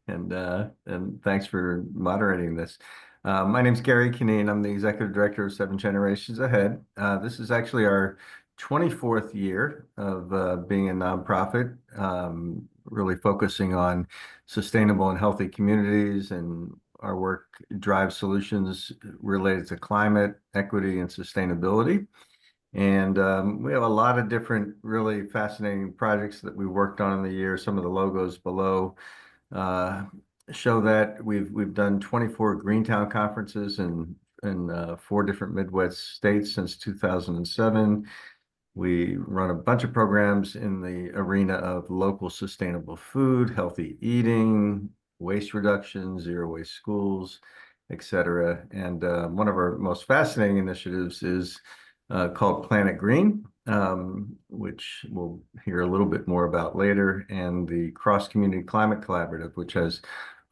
And thanks for moderating this. My name's Gary Kinane. I'm the executive director of Seven Generations Ahead. This is actually our 24th year of being a nonprofit, really focusing on sustainable and healthy communities, and our work drives solutions related to climate, equity, and sustainability. And we have a lot of different really fascinating projects that we worked on in the year. Some of the logos below uh, show that we've done 24 Greentown conferences in four different Midwest states since 2007. We run a bunch of programs in the arena of local sustainable food, healthy eating, waste reduction, zero waste schools, etc. And one of our most fascinating initiatives is called Planet Green, which we'll hear a little bit more about later, and the Cross Community Climate Collaborative, which has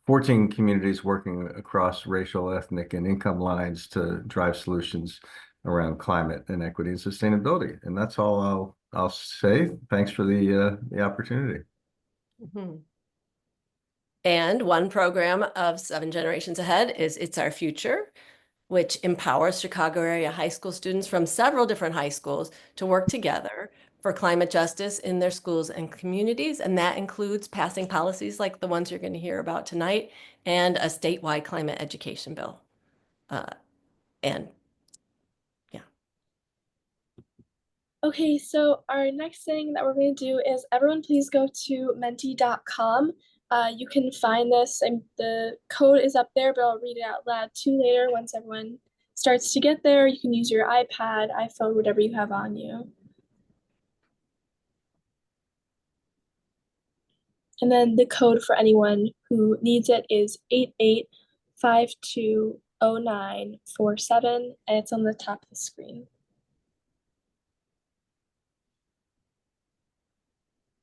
14 communities working across racial, ethnic, and income lines to drive solutions around climate and equity and sustainability. And that's all I'll say. Thanks for the opportunity. Mm-hmm. And one program of Seven Generations Ahead is It's Our Future, which empowers Chicago area high school students from several different high schools to work together for climate justice in their schools and communities. And that includes passing policies like the ones you're going to hear about tonight and a statewide climate education bill. And yeah. Okay, so our next thing that we're going to do is everyone please go to menti.com. You can find this, and the code is up there, but I'll read it out loud too later once everyone starts to get there. You can use your iPad, iPhone, whatever you have on you. And then the code for anyone who needs it is 88520947, and it's on the top of the screen.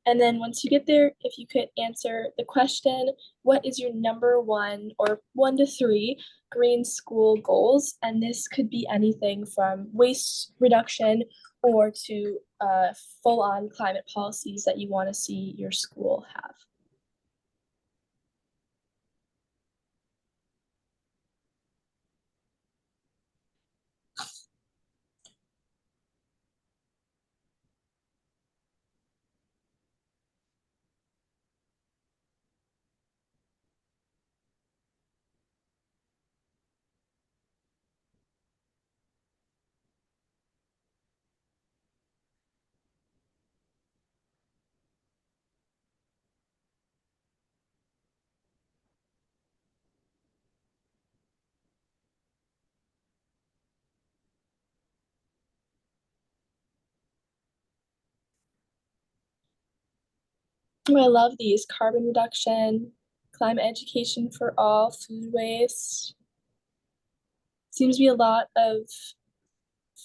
And then once you get there, if you could answer the question, what is your number one or 1 to 3 green school goals? And this could be anything from waste reduction or to full-on climate policies that you want to see your school have. Oh, I love these: carbon reduction, climate education for all, food waste. Seems to be a lot of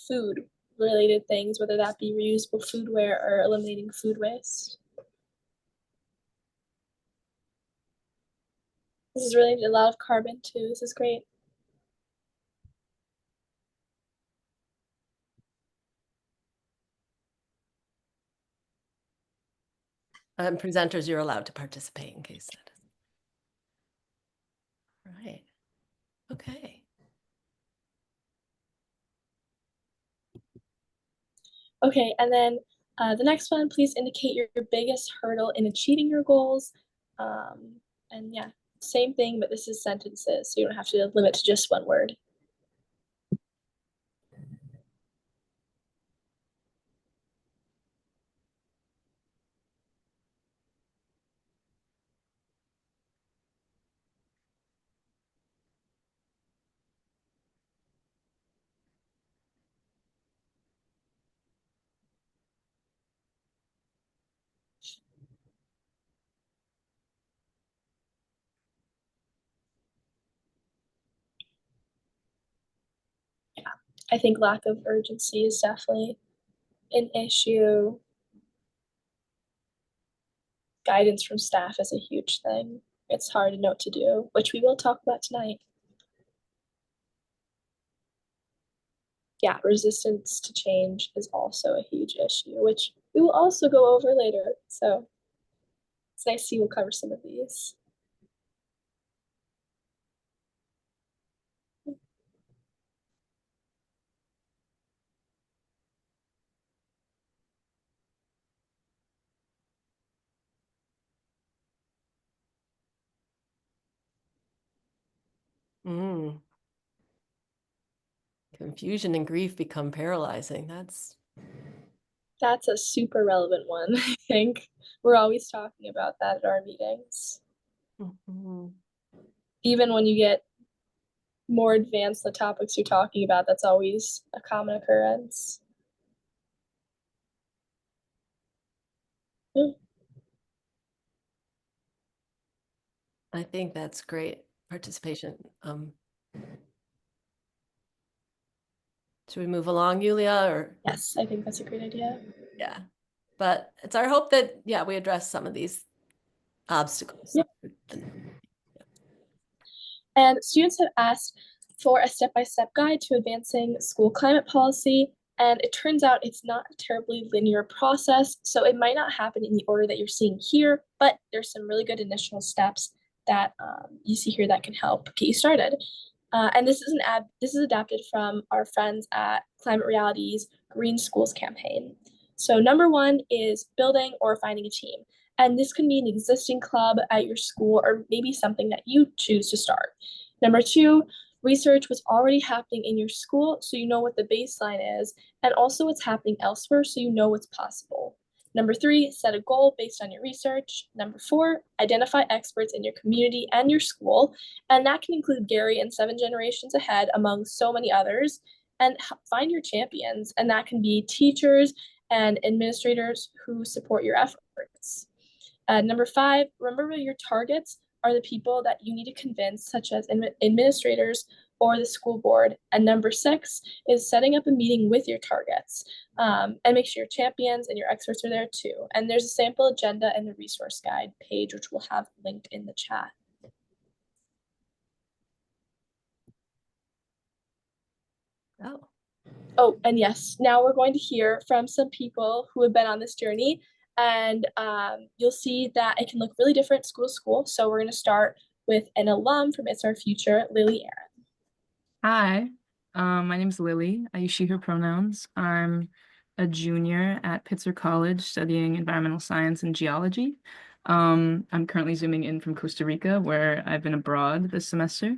food related things, whether that be reusable foodware or eliminating food waste. This is really a lot of carbon too. This is great. Presenters, you're allowed to participate in case that is. Right. Okay. Okay, and then the next one, please indicate your biggest hurdle in achieving your goals. And yeah, same thing, but this is sentences, so you don't have to limit to just one word. I think lack of urgency is definitely an issue. Guidance from staff is a huge thing. It's hard to know what to do, which we will talk about tonight. Yeah, resistance to change is also a huge issue, which we will also go over later. So it's nice to see we'll cover some of these. Mm. Confusion and grief become paralyzing. That's a super relevant one, I think. We're always talking about that at our meetings. Mhm. Even when you get more advanced the topics you're talking about, that's always a common occurrence. Mm. I think that's great participation. Should we move along, Yulia, or Yes, I think that's a great idea. yeah? But it's our hope that we address some of these obstacles. Yep. And students have asked for a step-by-step guide to advancing school climate policy. And it turns out it's not a terribly linear process. So it might not happen in the order that you're seeing here, but there's some really good initial steps that you see here that can help get you started. And this is adapted from our friends at Climate Reality's Green Schools campaign. So number one is building or finding a team. And this can be an existing club at your school or maybe something that you choose to start. Number two, research what's already happening in your school so you know what the baseline is, and also what's happening elsewhere so you know what's possible. Number three, set a goal based on your research. Number four, identify experts in your community and your school. And that can include Gary and 7 Generations Ahead, among so many others. And find your champions, and that can be teachers and administrators who support your efforts. Number five, remember your targets are the people that you need to convince, such as administrators or the school board. And number six is setting up a meeting with your targets, and make sure your champions and your experts are there too. And there's a sample agenda and the resource guide page, which we'll have linked in the chat. Oh, and yes, now we're going to hear from some people who have been on this journey, and you'll see that it can look really different school to school. So we're going to start with an alum from It's Our Future, Lily Aaron. Hi, my name's Lily. I use she, her pronouns. I'm a junior at Pitzer College studying environmental science and geology. I'm currently zooming in from Costa Rica, where I've been abroad this semester.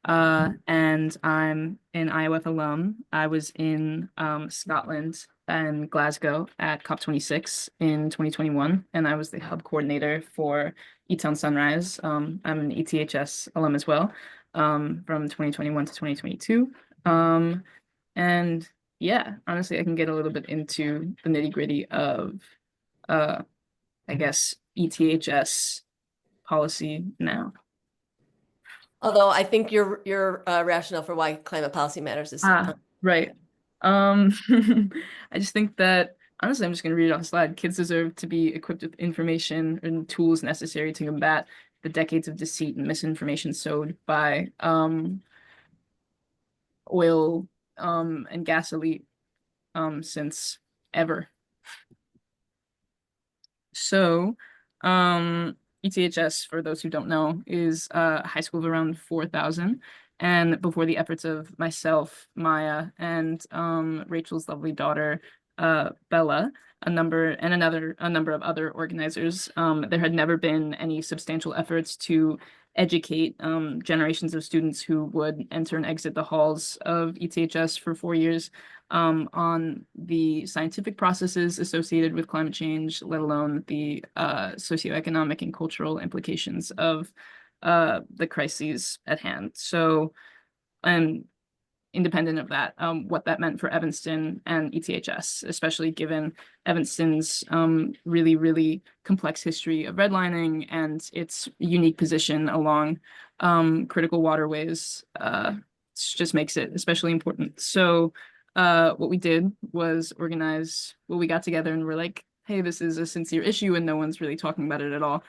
And I'm an IOF alum. I was in Scotland and Glasgow at COP26 in 2021, and I was the hub coordinator for E-Town Sunrise. I'm an ETHS alum as well, from 2021 to 2022. And yeah, honestly, I can get a little bit into the nitty-gritty of, I guess, ETHS policy now. Although I think your rationale for why climate policy matters is right. I just think that honestly, I'm just going to read it off the slide. Kids deserve to be equipped with information and tools necessary to combat the decades of deceit and misinformation sowed by oil and gas elite since ever. So ETHS, for those who don't know, is a high school of around 4,000. And before the efforts of myself, Maya, and Rachel's lovely daughter, Bella, a number of other organizers, there had never been any substantial efforts to educate generations of students who would enter and exit the halls of ETHS for 4 years on the scientific processes associated with climate change, let alone the socioeconomic and cultural implications of the crises at hand. So, independent of that, what that meant for Evanston and ETHS, especially given Evanston's really, really complex history of redlining and its unique position along critical waterways, just makes it especially important. So what we did was organize, we got together and we're like, hey, this is a sincere issue and no one's really talking about it at all.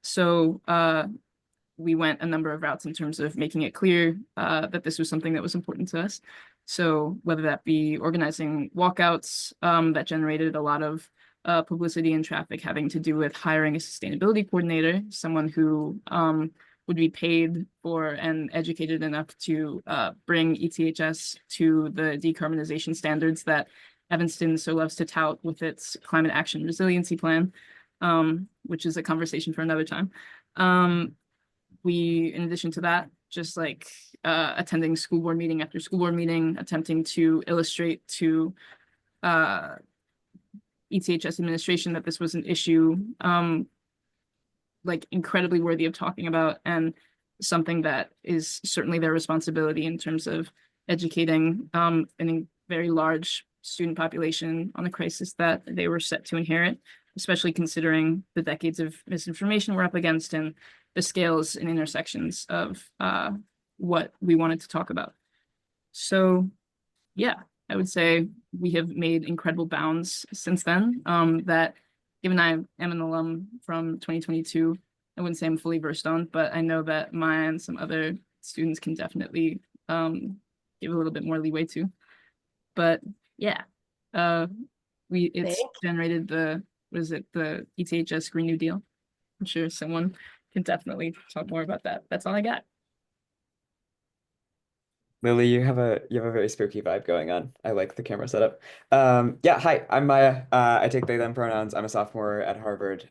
So we went a number of routes in terms of making it clear that this was something that was important to us. So whether that be organizing walkouts that generated a lot of publicity and traffic having to do with hiring a sustainability coordinator, someone who would be paid for and educated enough to bring ETHS to the decarbonization standards that Evanston so loves to tout with its climate action resiliency plan, which is a conversation for another time. We, in addition to that, just like attending school board meeting after school board meeting, attempting to illustrate to ETHS administration that this was an issue like incredibly worthy of talking about, and something that is certainly their responsibility in terms of educating a very large student population on a crisis that they were set to inherit, especially considering the decades of misinformation we're up against and the scales and intersections of what we wanted to talk about. So yeah, I would say we have made incredible bounds since then. That given I am an alum from 2022, I wouldn't say I'm fully versed on, but I know that mine and some other students can definitely give a little bit more leeway to. But yeah, it's generated the ETHS Green New Deal. I'm sure someone can definitely talk more about that. That's all I got. Lily, you have a very spooky vibe going on. I like the camera setup. Yeah, hi, I'm Maya. I take they them pronouns. I'm a sophomore at Harvard.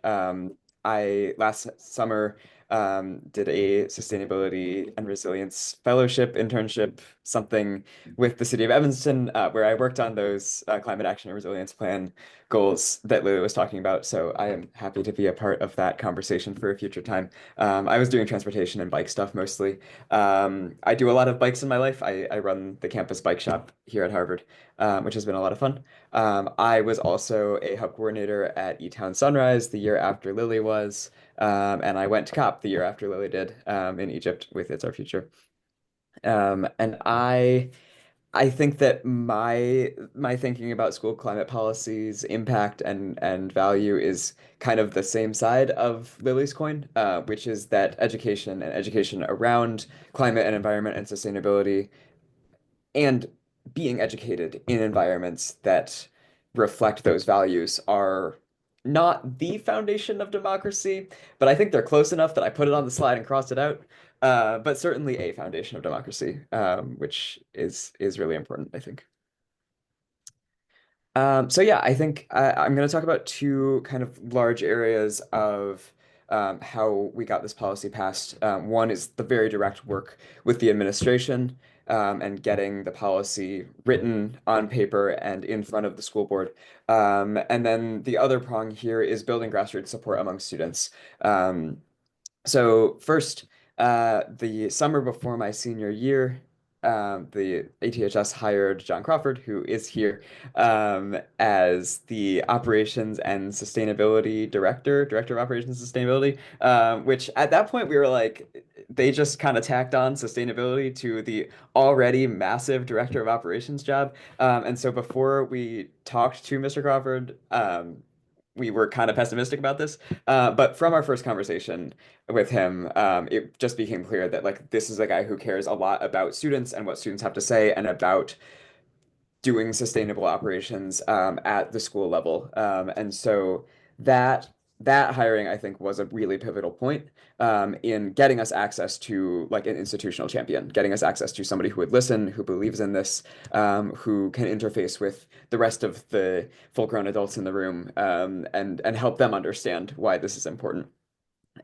I last summer did a sustainability and resilience fellowship internship, something with the city of Evanston, where I worked on those climate action and resilience plan goals that Lily was talking about. So I am happy to be a part of that conversation for a future time. I was doing transportation and bike stuff mostly. I do a lot of bikes in my life. I run the campus bike shop here at Harvard, which has been a lot of fun. I was also a hub coordinator at eTown Sunrise the year after Lily was, and I went to COP the year after Lily did in Egypt with It's Our Future. And I think that my thinking about school climate policies, impact and value is kind of the same side of Lily's coin, which is that education and education around climate and environment and sustainability, and being educated in environments that reflect those values are not the foundation of democracy, but I think they're close enough that I put it on the slide and crossed it out. But certainly a foundation of democracy, which is really important, I think. So yeah, I think I'm going to talk about two kind of large areas of how we got this policy passed. One is the very direct work with the administration and getting the policy written on paper and in front of the school board. And then the other prong here is building grassroots support among students. So first, the summer before my senior year, the ETHS hired John Crawford, who is here, as the Operations and Sustainability Director of Operations and Sustainability, which at that point we were like, they just kind of tacked on sustainability to the already massive Director of Operations job. And so before we talked to Mr. Crawford, we were kind of pessimistic about this, but from our first conversation with him, it just became clear that like this is a guy who cares a lot about students and what students have to say and about doing sustainable operations at the school level. And so that hiring, I think, was a really pivotal point in getting us access to like an institutional champion, getting us access to somebody who would listen, who believes in this, who can interface with the rest of the full-grown adults in the room, and help them understand why this is important.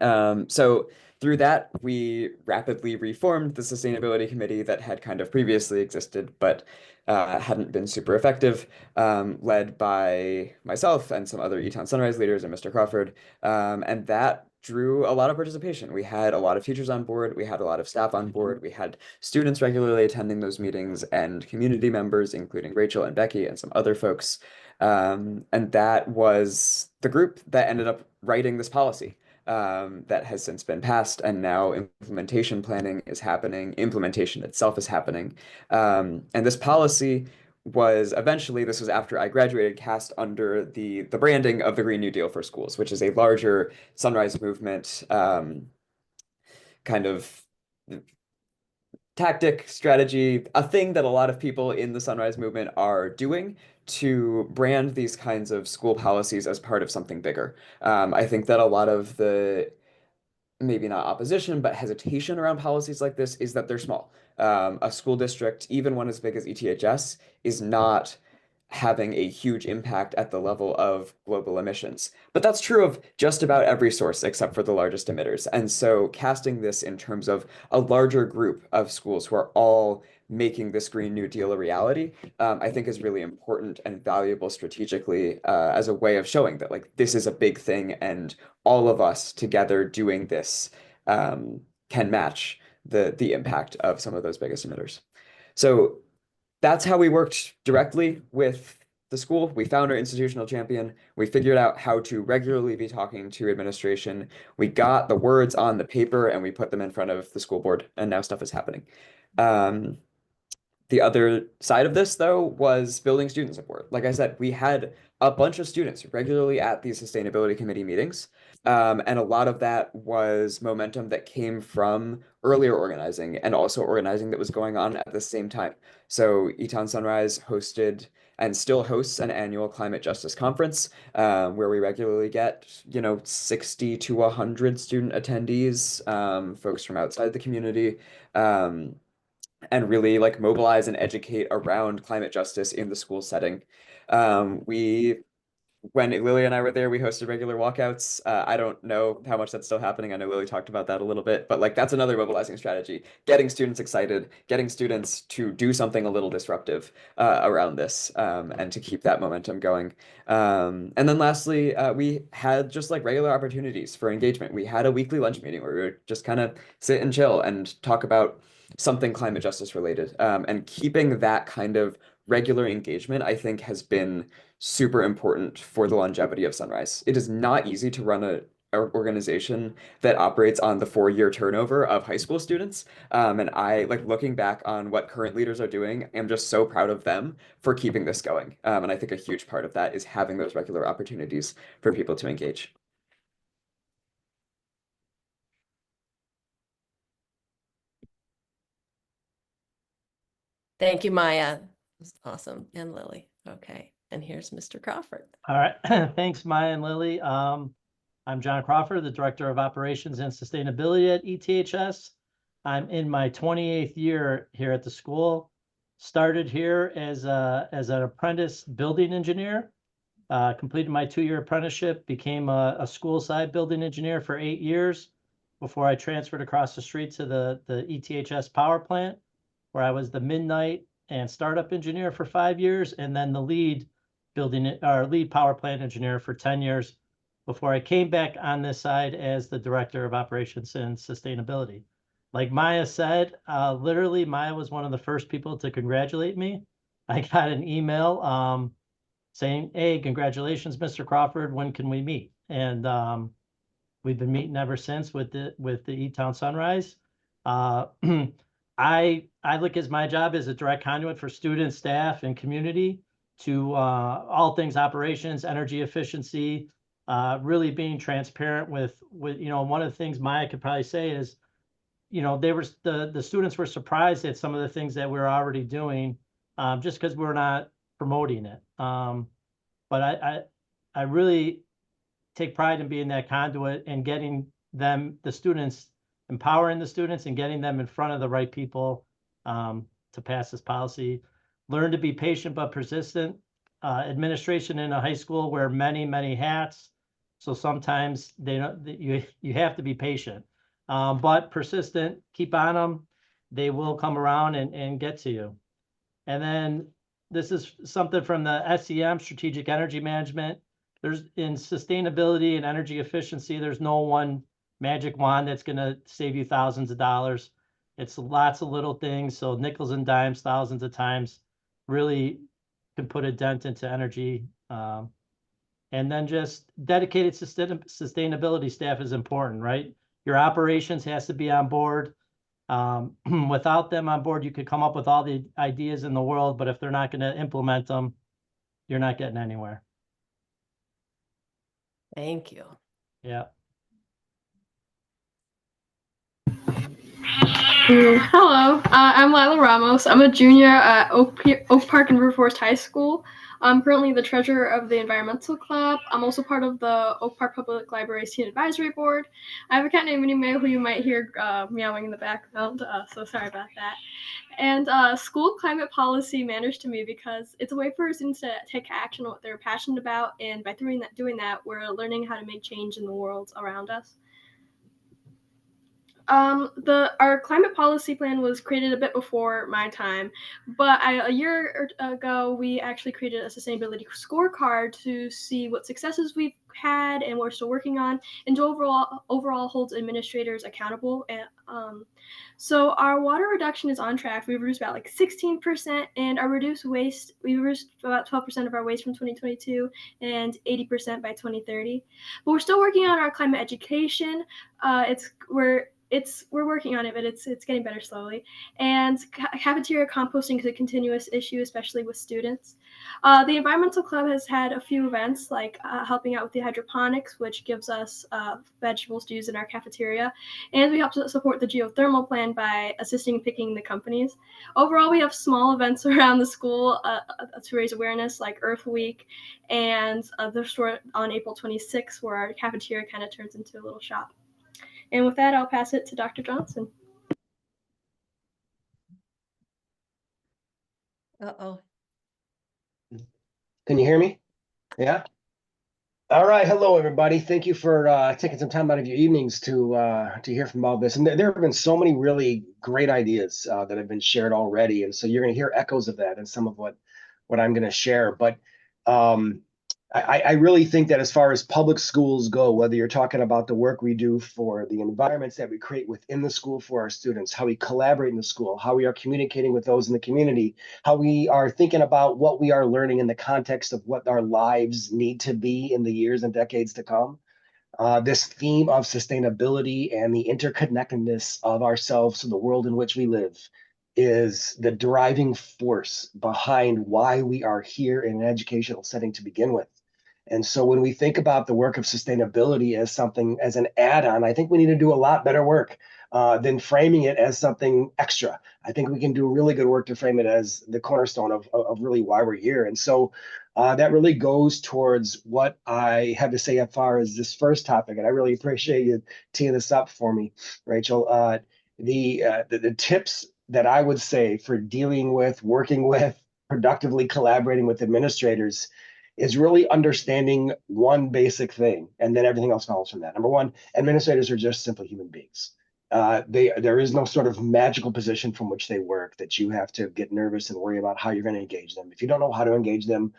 So through that, we rapidly reformed the sustainability committee that had kind of previously existed, but hadn't been super effective, led by myself and some other eTown Sunrise leaders and Mr. Crawford. And that drew a lot of participation. We had a lot of teachers on board. We had a lot of staff on board. We had students regularly attending those meetings and community members, including Rachel and Becky and some other folks. And that was the group that ended up writing this policy. That has since been passed, and now implementation planning is happening. Implementation itself is happening. And this policy was eventually, this was after I graduated, cast under the branding of the Green New Deal for Schools, which is a larger Sunrise Movement kind of tactic, strategy, a thing that a lot of people in the Sunrise Movement are doing to brand these kinds of school policies as part of something bigger. I think that a lot of the, maybe not opposition, but hesitation around policies like this is that they're small. A school district, even one as big as ETHS, is not having a huge impact at the level of global emissions. But that's true of just about every source except for the largest emitters. And so casting this in terms of a larger group of schools who are all making this Green New Deal a reality, I think is really important and valuable strategically as a way of showing that like this is a big thing and all of us together doing this can match the impact of some of those biggest emitters. So that's how we worked directly with the school. We found our institutional champion. We figured out how to regularly be talking to administration. We got the words on the paper and we put them in front of the school board, and now stuff is happening. The other side of this, though, was building student support. Like I said, we had a bunch of students regularly at these sustainability committee meetings. And a lot of that was momentum that came from earlier organizing and also organizing that was going on at the same time. So Eton Sunrise hosted and still hosts an annual climate justice conference where we regularly get, 60 to 100 student attendees, folks from outside the community. And really like mobilize and educate around climate justice in the school setting. When Lily and I were there, we hosted regular walkouts. I don't know how much that's still happening. I know Lily talked about that a little bit, but like that's another mobilizing strategy, getting students excited, getting students to do something a little disruptive around this and to keep that momentum going. And then lastly, we had just like regular opportunities for engagement. We had a weekly lunch meeting where we would just kind of sit and chill and talk about something climate justice related. And keeping that kind of regular engagement, I think, has been super important for the longevity of Sunrise. It is not easy to run an organization that operates on the 4-year turnover of high school students. And I, like looking back on what current leaders are doing, am just so proud of them for keeping this going. And I think a huge part of that is having those regular opportunities for people to engage. Thank you, Maya. That's awesome. And Lily. Okay. And here's Mr. Crawford. All right. Thanks, Maya and Lily. I'm John Crawford, the Director of Operations and Sustainability at ETHS. I'm in my 28th year here at the school. Started here as an apprentice building engineer. Completed my 2-year apprenticeship, became a school side building engineer for 8 years before I transferred across the street to the ETHS power plant, where I was the midnight and startup engineer for 5 years, and then the lead power plant engineer for 10 years before I came back on this side as the Director of Operations and Sustainability. Like Maya said, literally Maya was one of the first people to congratulate me. I got an email saying, "Hey, congratulations, Mr. Crawford, when can we meet?" And we've been meeting ever since with the Eton Sunrise. I look as my job as a direct conduit for students, staff, and community to all things operations, energy efficiency, really being transparent with one of the things Maya could probably say is, the students were surprised at some of the things that we're already doing just because we're not promoting it. But I really take pride in being that conduit and getting the students, empowering the students and getting them in front of the right people to pass this policy. Learn to be patient but persistent. Administration in a high school wear many, many hats. So sometimes you have to be patient, but persistent, keep on them. They will come around and get to you. And then this is something from the SEM, Strategic Energy Management. In sustainability and energy efficiency, there's no one magic wand that's going to save you thousands of dollars. It's lots of little things. So nickels and dimes, thousands of times, really can put a dent into energy. And then just dedicated sustainability staff is important, right? Your operations has to be on board. Without them on board, you could come up with all the ideas in the world, but if they're not going to implement them, you're not getting anywhere. Thank you. Yeah. Hello, I'm Lila Ramos. I'm a junior at Oak Park and River Forest High School. I'm currently the treasurer of the Environmental Club. I'm also part of the Oak Park Public Library Student Advisory Board. I have a cat named Minnie Mae who you might hear meowing in the background, so sorry about that. And school climate policy matters to me because it's a way for students to take action on what they're passionate about, and by doing that, we're learning how to make change in the world around us. Our climate policy plan was created a bit before my time, but a year ago, we actually created a sustainability scorecard to see what successes we've had and what we're still working on, and to overall holds administrators accountable. And so our water reduction is on track. We've reduced about like 16%, and our reduced waste, we reduced about 12% of our waste from 2022 and 80% by 2030. But we're still working on our climate education. We're working on it, but it's getting better slowly. And cafeteria composting is a continuous issue, especially with students. The Environmental Club has had a few events, like helping out with the hydroponics, which gives us vegetables to use in our cafeteria. And we help to support the geothermal plan by assisting in picking the companies. Overall, we have small events around the school to raise awareness, like Earth Week, and the store on April 26th, where our cafeteria kind of turns into a little shop. And with that, I'll pass it to Dr. Johnson. Uh-oh. Can you hear me? Yeah. All right. Hello, everybody. Thank you for taking some time out of your evenings to hear from all this. And there have been so many really great ideas that have been shared already, and so you're going to hear echoes of that in some of what I'm going to share. But I really think that as far as public schools go, whether you're talking about the work we do for the environments that we create within the school for our students, how we collaborate in the school, how we are communicating with those in the community, how we are thinking about what we are learning in the context of what our lives need to be in the years and decades to come. This theme of sustainability and the interconnectedness of ourselves to the world in which we live is the driving force behind why we are here in an educational setting to begin with. And so when we think about the work of sustainability as something, as an add-on, I think we need to do a lot better work than framing it as something extra. I think we can do really good work to frame it as the cornerstone of really why we're here. And so that really goes towards what I have to say as far as this first topic. And I really appreciate you teeing this up for me, Rachel. The tips that I would say for dealing with, working with, productively collaborating with administrators is really understanding one basic thing, and then everything else follows from that. Number one, administrators are just simply human beings. There is no sort of magical position from which they work that you have to get nervous and worry about how you're going to engage them. If you don't know how to engage them,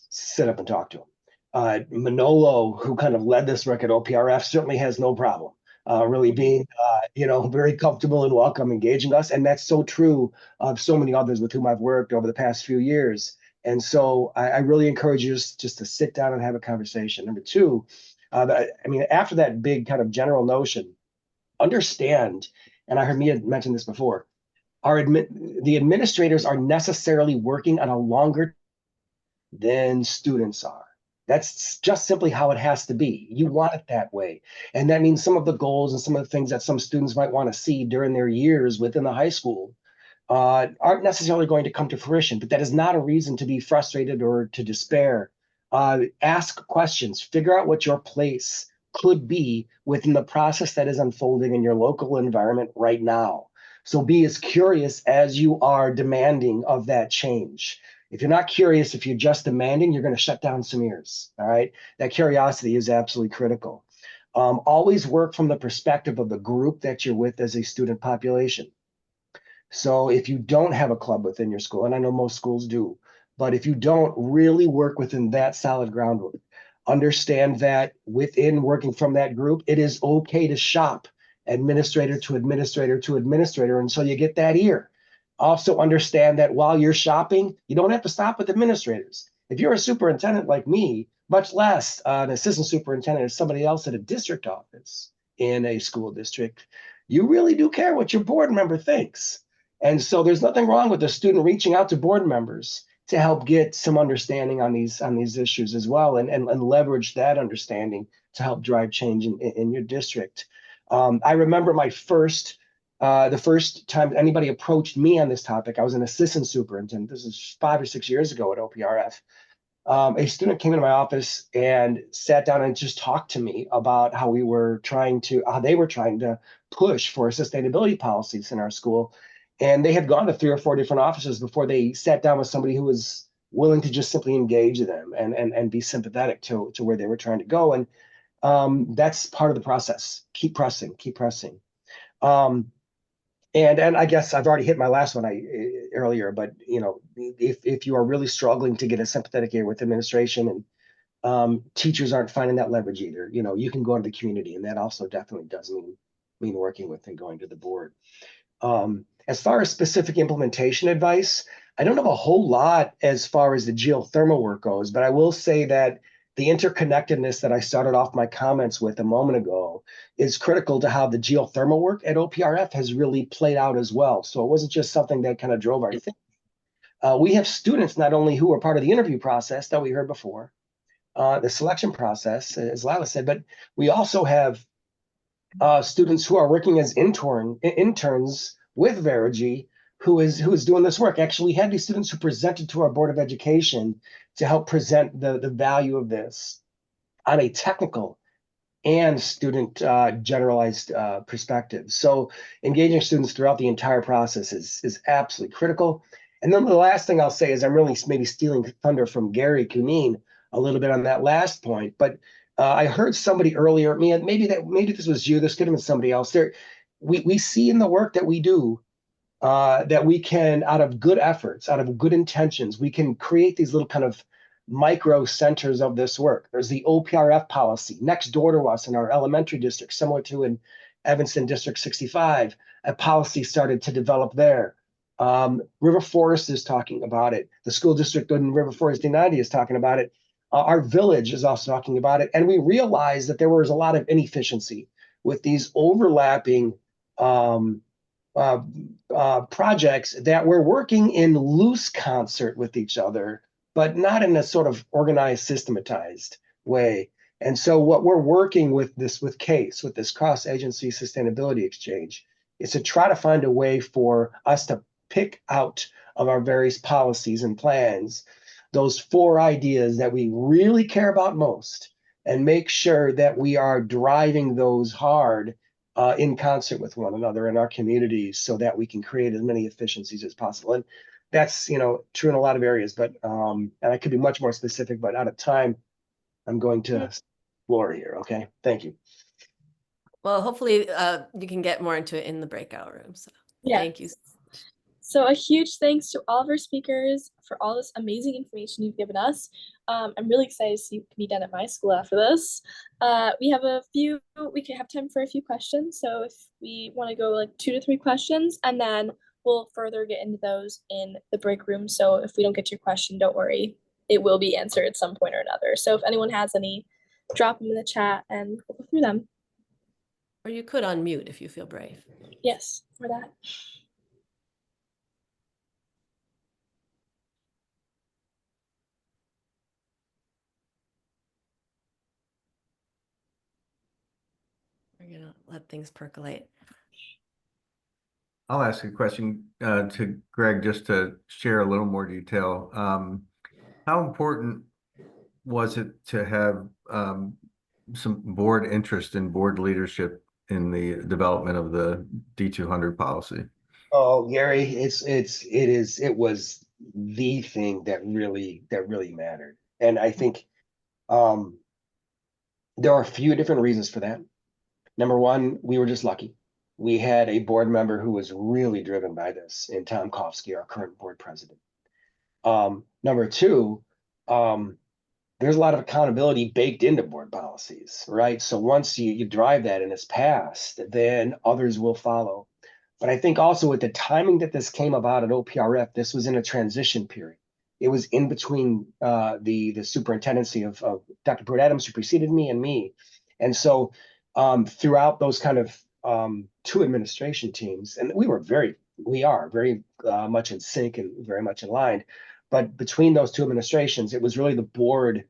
sit up and talk to them. Manolo, who kind of led this work at OPRF, certainly has no problem really being, very comfortable and welcome, engaging us. And that's so true of so many others with whom I've worked over the past few years. And so I really encourage you just to sit down and have a conversation. Number two, after that big kind of general notion, understand, and I heard Mia mention this before, the administrators are necessarily working on a longer than students are. That's just simply how it has to be. You want it that way. And that means some of the goals and some of the things that some students might want to see during their years within the high school aren't necessarily going to come to fruition, but that is not a reason to be frustrated or to despair. Ask questions, figure out what your place could be within the process that is unfolding in your local environment right now. So be as curious as you are demanding of that change. If you're not curious, if you're just demanding, you're going to shut down some ears. All right. That curiosity is absolutely critical. Always work from the perspective of the group that you're with as a student population. So if you don't have a club within your school, and I know most schools do, but if you don't, really work within that solid groundwork. Understand that within working from that group, it is okay to shop administrator to administrator to administrator until you get that ear. Also understand that while you're shopping, you don't have to stop with administrators. If you're a superintendent like me, much less an assistant superintendent or somebody else at a district office in a school district, you really do care what your board member thinks. And so there's nothing wrong with a student reaching out to board members to help get some understanding on these issues as well, and leverage that understanding to help drive change in your district. I remember the first time anybody approached me on this topic, I was an assistant superintendent. This is 5 or 6 years ago at OPRF. a student came into my office and sat down and just talked to me about how they were trying to push for sustainability policies in our school. And they had gone to 3 or 4 different offices before they sat down with somebody who was willing to just simply engage them and be sympathetic to where they were trying to go. And that's part of the process. Keep pressing, keep pressing. And I guess I've already hit my last one earlier, but if you are really struggling to get a sympathetic ear with administration and teachers aren't finding that leverage either, you can go to the community, and that also definitely does mean working with and going to the board. As far as specific implementation advice, I don't have a whole lot as far as the geothermal work goes, but I will say that the interconnectedness that I started off my comments with a moment ago is critical to how the geothermal work at OPRF has really played out as well. So it wasn't just something that kind of drove our thinking. We have students not only who are part of the interview process that we heard before, the selection process, as Lila said, but we also have students who are working as interns with Verigy, who is doing this work. Actually, we had these students who presented to our Board of Education to help present the value of this on a technical and student generalized perspective. So engaging students throughout the entire process is absolutely critical. And then the last thing I'll say is I'm really maybe stealing thunder from Gary Cunene a little bit on that last point, but I heard somebody earlier, maybe this was you, this could have been somebody else. We see in the work that we do that we can, out of good efforts, out of good intentions, we can create these little kind of micro centers of this work. There's the OPRF policy next door to us in our elementary district, similar to in Evanston District 65. A policy started to develop there. River Forest is talking about it. The school district in River Forest D90 is talking about it. Our village is also talking about it. And we realized that there was a lot of inefficiency with these overlapping projects that were working in loose concert with each other, but not in a sort of organized, systematized way. And so what we're working with this cross-agency sustainability exchange is to try to find a way for us to pick out of our various policies and plans those 4 ideas that we really care about most and make sure that we are driving those hard in concert with one another in our communities so that we can create as many efficiencies as possible. And that's, true in a lot of areas, but, and I could be much more specific, but out of time, I'm going to explore here. Okay. Thank you. Well, hopefully you can get more into it in the breakout room. So Yeah. thank you. So a huge thanks to all of our speakers for all this amazing information you've given us. I'm really excited to see what can be done at my school after this. We can have time for a few questions. So if we want to go like 2 to 3 questions, and then we'll further get into those in the break room. So if we don't get to your question, don't worry. It will be answered at some point or another. So if anyone has any, drop them in the chat and we'll go through them. Or you could unmute if you feel brave. Yes, for that. We're gonna let things percolate. I'll ask a question to Greg just to share a little more detail. How important was it to have some board interest in board leadership in the development of the D200 policy? Oh, Gary, it was the thing that really mattered. And I think there are a few different reasons for that. Number one, we were just lucky. We had a board member who was really driven by this in Tom Kofsky, our current board president. Number two, there's a lot of accountability baked into board policies, right? So once you drive that and it's passed, then others will follow. But I think also with the timing that this came about at OPRF, this was in a transition period. It was in between the superintendency of Dr. Pruitt Adams, who preceded me, and me. And so throughout those kind of 2 administration teams, and we are very much in sync and very much aligned. But between those 2 administrations, it was really the board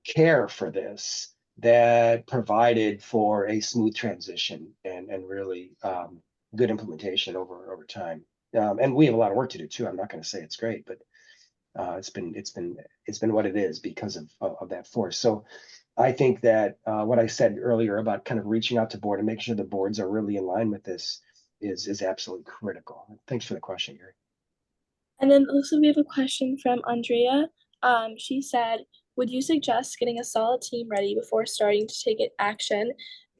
care for this that provided for a smooth transition and really good implementation over time. And we have a lot of work to do too. I'm not going to say it's great, but It's been what it is because of that force. So I think that what I said earlier about kind of reaching out to board and making sure the boards are really in line with this is absolutely critical. Thanks for the question, Gary. And then also we have a question from Andrea. She said, would you suggest getting a solid team ready before starting to take it action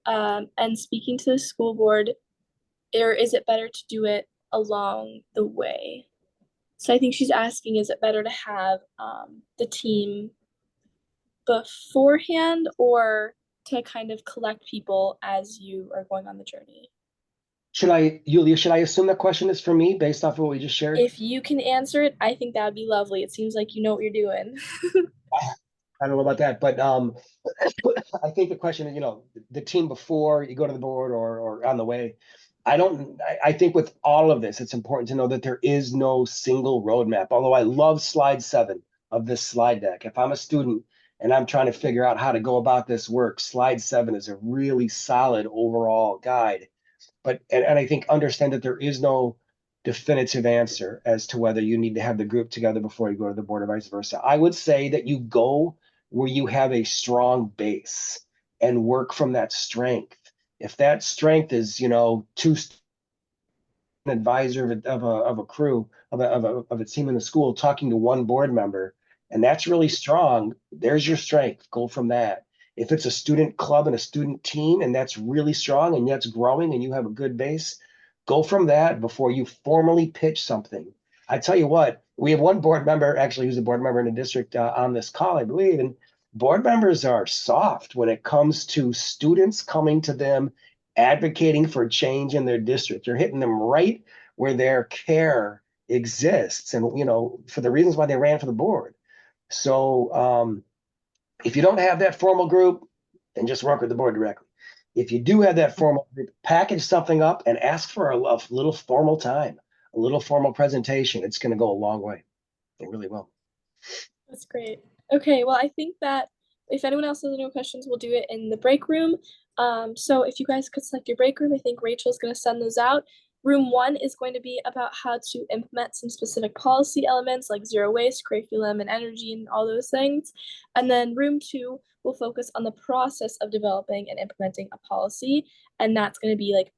and speaking to the school board, or is it better to do it along the way? So I think she's asking, is it better to have the team beforehand or to kind of collect people as you are going on the journey? Yulia, should I assume that question is for me based off of what we just shared? If you can answer it, I think that would be lovely. It seems like you know what you're doing. I don't know about that, but I think the question is, the team before you go to the board or on the way. I think with all of this, it's important to know that there is no single roadmap. Although I love slide 7 of this slide deck. If I'm a student and I'm trying to figure out how to go about this work, slide 7 is a really solid overall guide. But I think understand that there is no definitive answer as to whether you need to have the group together before you go to the board or vice versa. I would say that you go where you have a strong base and work from that strength. If that strength is, two an advisor of a crew of a team in the school talking to one board member, and that's really strong. There's your strength. Go from that. If it's a student club and a student team, and that's really strong and that's growing, and you have a good base, go from that before you formally pitch something. I tell you what, we have one board member actually who's a board member in the district on this call, I believe, and board members are soft when it comes to students coming to them advocating for change in their district. You're hitting them right where their care exists, and for the reasons why they ran for the board. So if you don't have that formal group, then just work with the board directly. If you do have that formal group, package something up and ask for a little formal time, a little formal presentation. It's going to go a long way. It really will. That's great. Okay, well, I think that if anyone else has any questions, we'll do it in the break room. So if you guys could select your break room, I think Rachel's going to send those out. Room 1 is going to be about how to implement some specific policy elements like zero waste, curriculum, and energy, and all those things. And then room 2 will focus on the process of developing and implementing a policy. And that's going to be like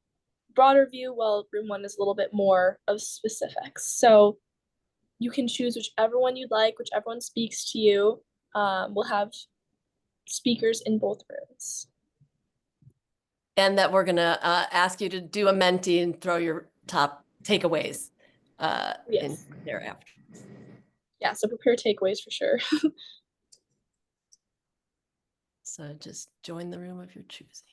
broader view, while room 1 is a little bit more of specifics. So you can choose whichever one you'd like, whichever one speaks to you. We'll have speakers in both rooms. And that we're gonna ask you to do a Menti and throw your top takeaways in Yes. thereafter. Yeah, so prepare takeaways for sure. So just join the room of your choosing.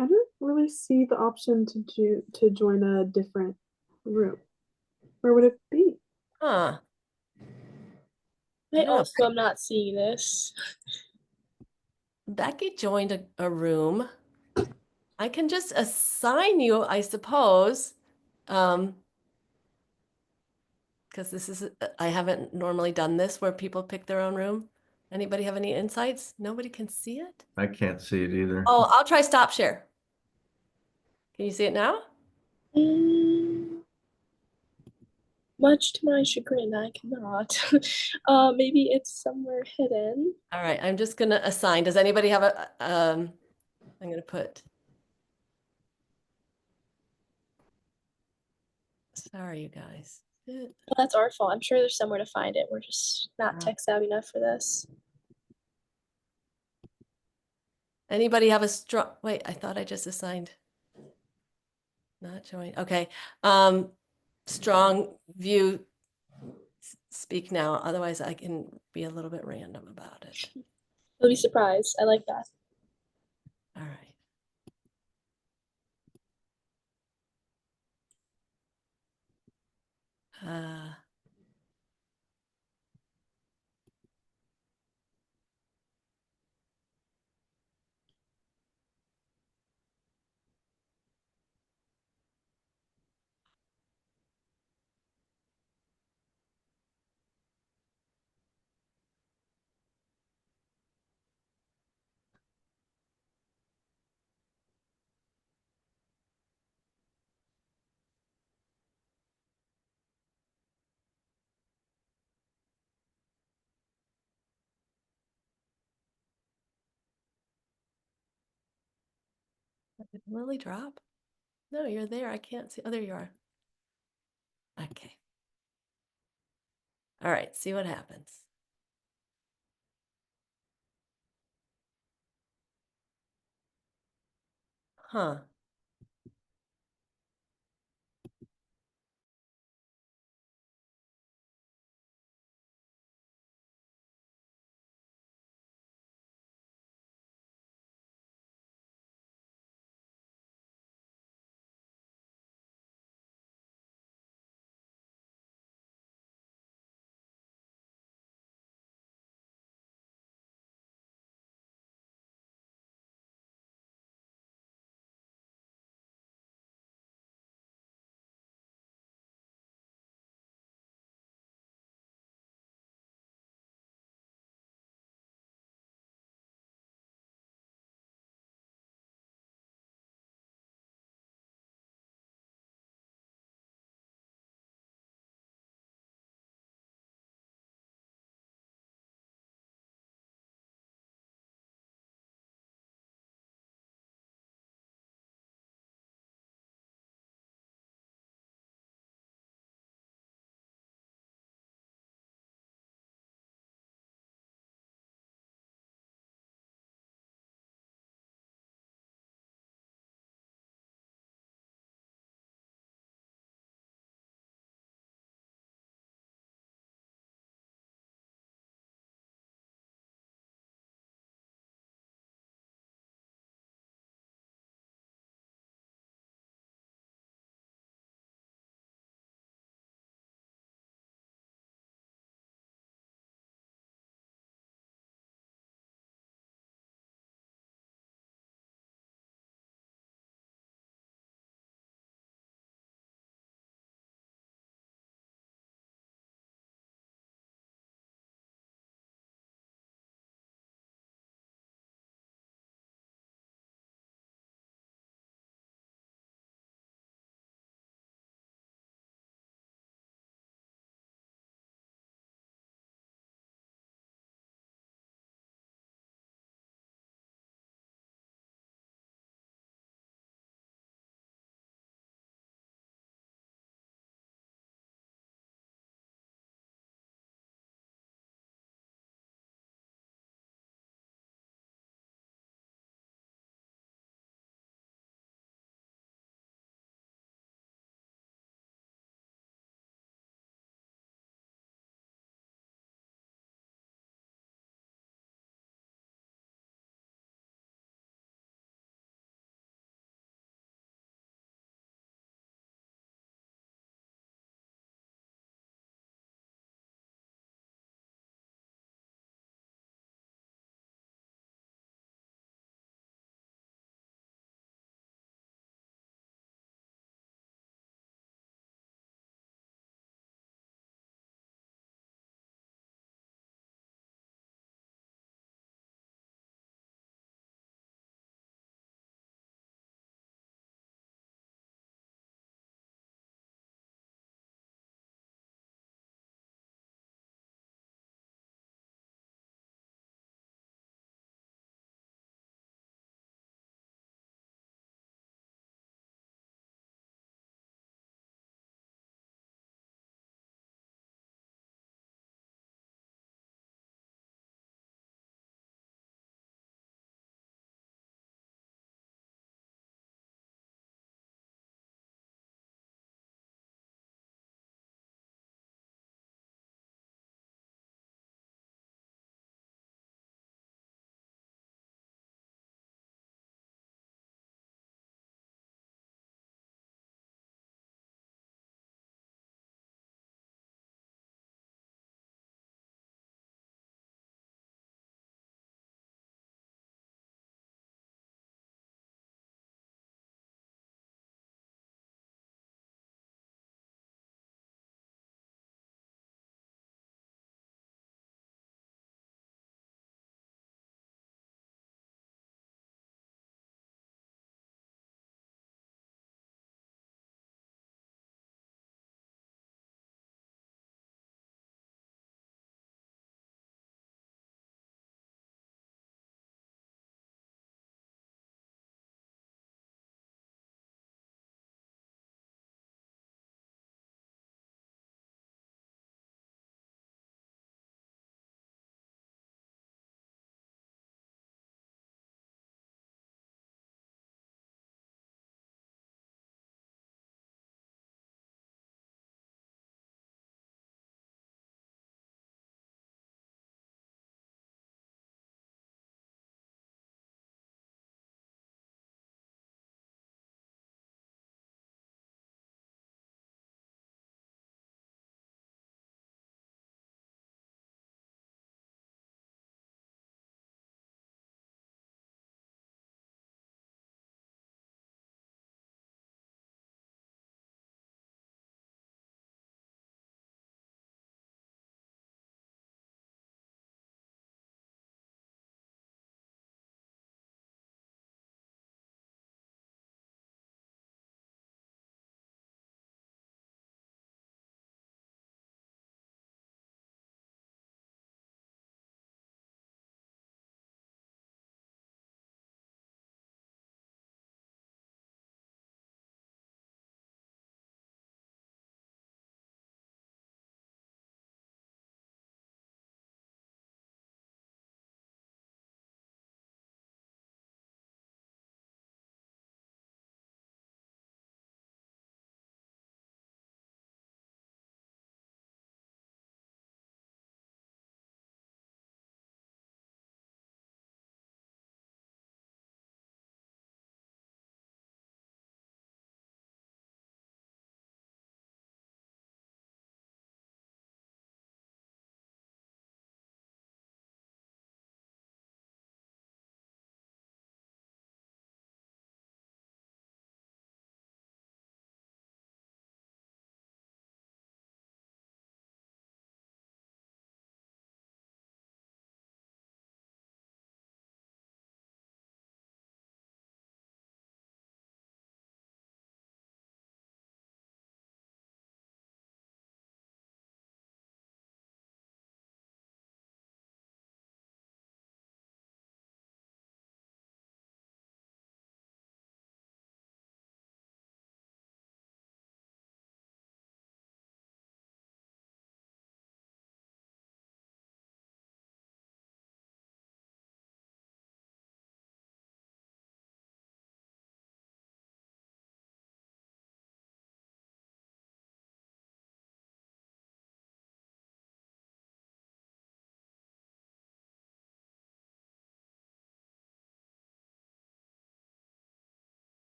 I don't really see the option to join a different room. Where would it be? Huh. I know. also am not seeing this. Becky joined a room. I can just assign you, I suppose. Because this is, I haven't normally done this where people pick their own room. Anybody have any insights? Nobody can see it? I can't see it either. Oh, I'll try stop share. Can you see it now? Much to my chagrin, I cannot. Maybe it's somewhere hidden. All right, I'm just gonna assign. Does anybody have a, I'm gonna put. Sorry, you guys. Well, that's our fault. I'm sure there's somewhere to find it. We're just not tech savvy enough for this. Anybody have a strong, wait, I thought I just assigned. Not join, okay. Strong view, speak now, otherwise I can be a little bit random about it. You'll be surprised. I like that. All right. Lily drop? No, you're there. I can't see. Oh, there you are. Okay. All right, see what happens. Huh.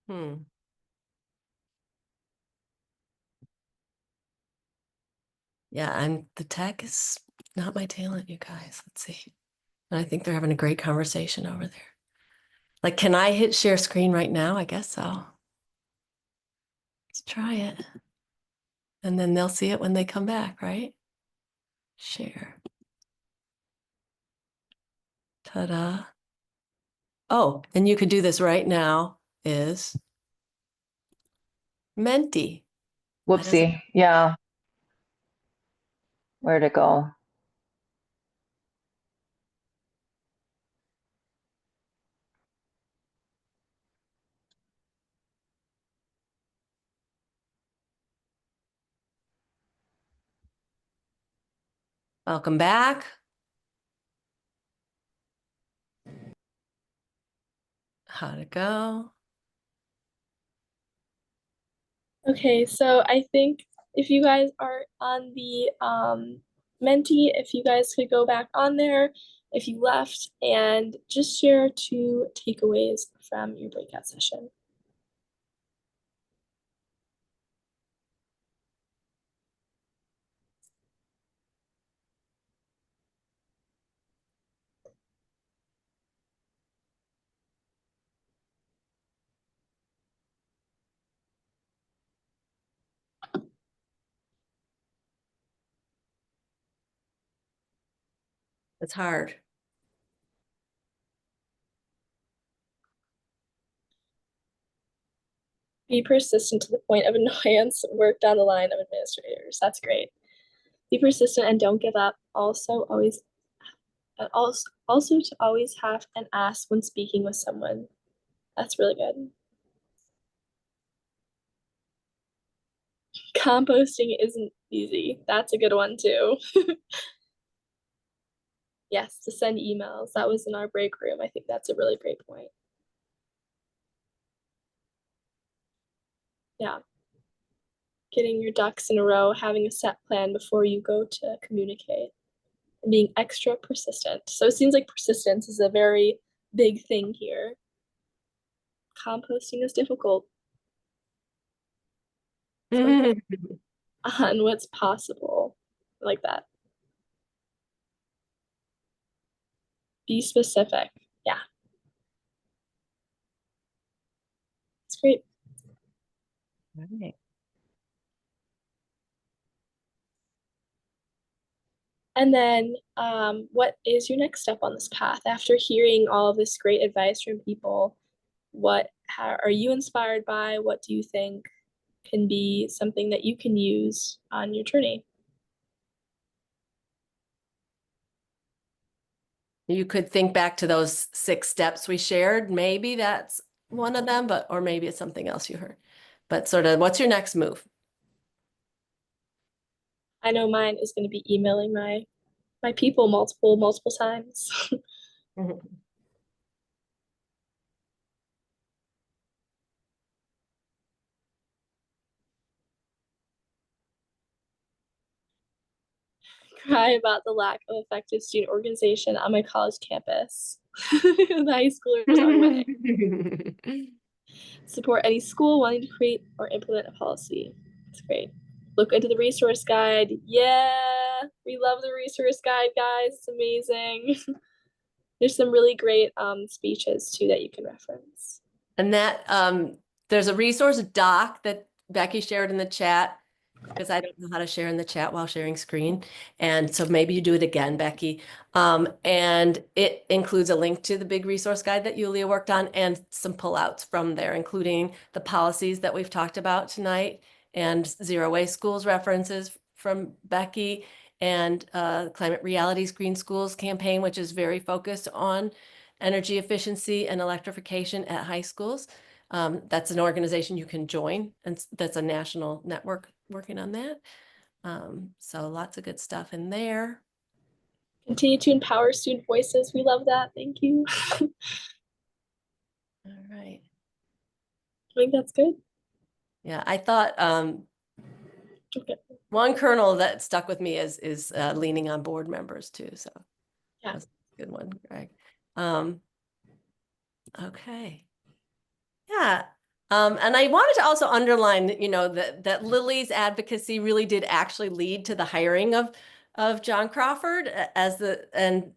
Hmm. Yeah, the tech is not my talent, you guys. Let's see. And I think they're having a great conversation over there. Like, can I hit share screen right now? I guess so. Let's try it. And then they'll see it when they come back, right? Share. Ta-da. Oh, and you could do this right now is Menti. That doesn't- Whoopsie. Yeah. Where'd it go? Welcome back. How'd it go? Okay, so I think if you guys are on the Menti, if you guys could go back on there, if you left, and just share 2 takeaways from your breakout session. It's hard. Be persistent to the point of annoyance. Work down the line of administrators. That's great. Be persistent and don't give up. Also to always have an ask when speaking with someone. That's really good. Composting isn't easy. That's a good one too. Yes, to send emails. That was in our break room. I think that's a really great point. Yeah. Getting your ducks in a row, having a set plan before you go to communicate, and being extra persistent. So it seems like persistence is a very big thing here. Composting is difficult on what's possible, like that. Be specific. Yeah. It's great. Right. And then what is your next step on this path? After hearing all of this great advice from people, how are you inspired by? What do you think can be something that you can use on your journey? You could think back to those 6 steps we shared. Maybe that's one of them, or maybe it's something else you heard. But sort of, what's your next move? I know mine is going to be emailing my people multiple times. Cry about the lack of effective student organization on my college campus. The high schoolers are winning. Support any school wanting to create or implement a policy. It's great. Look into the resource guide. Yeah, we love the resource guide, guys. It's amazing. There's some really great speeches too that you can reference. And that there's a resource doc that Becky shared in the chat, because I don't know how to share in the chat while sharing screen. And so maybe you do it again, Becky. And it includes a link to the big resource guide that Yulia worked on and some pullouts from there, including the policies that we've talked about tonight and zero waste schools references from Becky, and Climate Realities Green Schools campaign, which is very focused on energy efficiency and electrification at high schools. That's an organization you can join, and that's a national network working on that. So lots of good stuff in there. Continue to empower student voices. We love that. Thank you. All right. I think that's good. Yeah, I thought Okay. one kernel that stuck with me is leaning on board members too. So Yeah. that's a good one, Greg. Okay. Yeah, And I wanted to also underline that, that Lily's advocacy really did actually lead to the hiring of John Crawford as and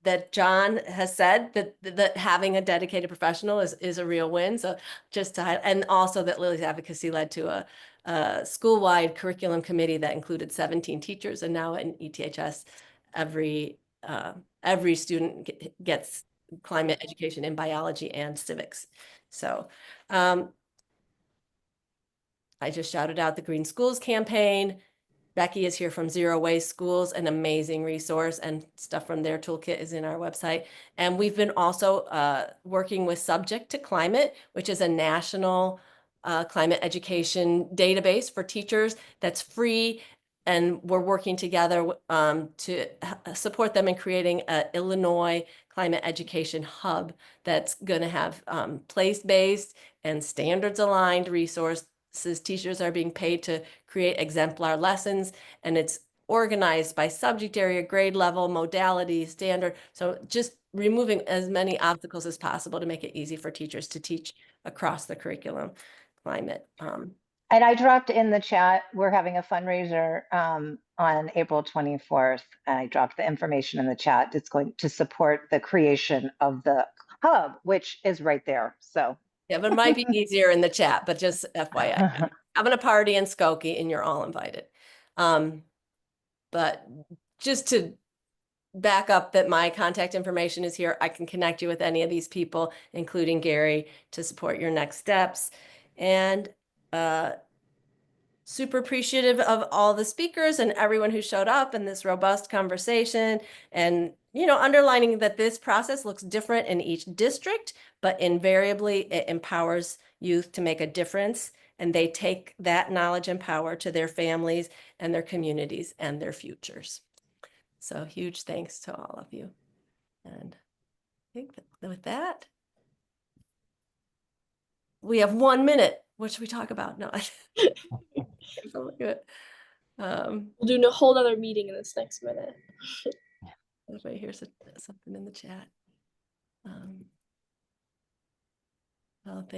that John has said that having a dedicated professional is a real win. So just to and also that Lily's advocacy led to a school-wide curriculum committee that included 17 teachers, and now in ETHS, every student gets climate education in biology and civics. So I just shouted out the Green Schools campaign. Becky is here from Zero Waste Schools, an amazing resource, and stuff from their toolkit is in our website. And we've been also working with Subject to Climate, which is a national climate education database for teachers that's free. And we're working together to support them in creating an Illinois climate education hub that's going to have place-based and standards-aligned resources. Teachers are being paid to create exemplar lessons, and it's organized by subject area, grade level, modality, standard. So just removing as many obstacles as possible to make it easy for teachers to teach across the curriculum climate. And I dropped in the chat, we're having a fundraiser on April 24th. I dropped the information in the chat. It's going to support the creation of the hub, which is right there. So yeah, but it might be easier in the chat, but just FYI, having a party in Skokie and you're all invited. But just to back up that my contact information is here, I can connect you with any of these people, including Gary, to support your next steps. And super appreciative of all the speakers and everyone who showed up in this robust conversation, and underlining that this process looks different in each district, but invariably it empowers youth to make a difference, and they take that knowledge and power to their families and their communities and their futures. So huge thanks to all of you. And I think that with that, we have 1 minute. What should we talk about? No. Good. We'll do a whole other meeting in this next minute. Right, here's something in the chat. Well, thank